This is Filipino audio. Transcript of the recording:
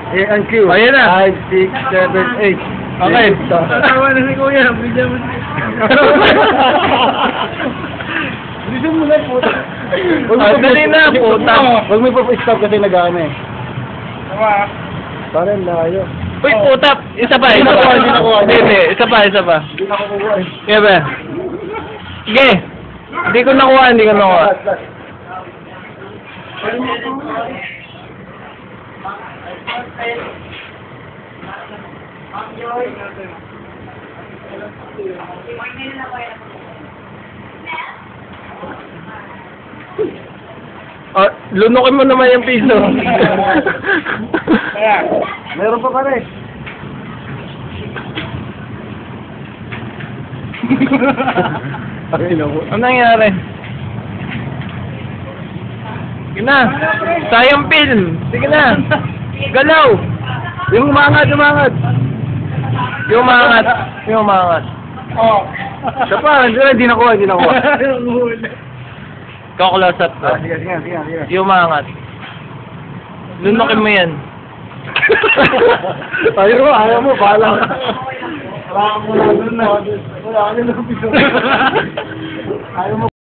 A and Q. Ayan na. 5, 6, 7, 8. Okay. Tatawa na si Kuya. Bigyan mo. Bilisan mo na, puta. Dali na, puta. Huwag mo pa-stop kasi nag-ano eh. Tama. Parang layo. Uy, puta. Isa pa, isa pa. Hindi nakuha. Hindi, isa pa, isa pa. Hindi na ako kukuha eh. Sige ba? Sige. Hindi ko nakuha, hindi ko nakuha. Last, last. Oh, lunukin mo naman yung piso. Kaya. Meron pa pare. Ay, naku. Ano nangyari? Sige na. Sayang film. Sige na. Galaw. Yung umangat, umangat. Yung umangat. Yung umangat. Oh. Siya pa, hindi nakuha, hindi nakuha. Kaklose up ko. Sige, sige, sige, sige. Yung umangat. Lunukin mo yan. Ayaw mo, bahala. Wala ka muna doon na. Wala ka nila piso. Ayaw mo.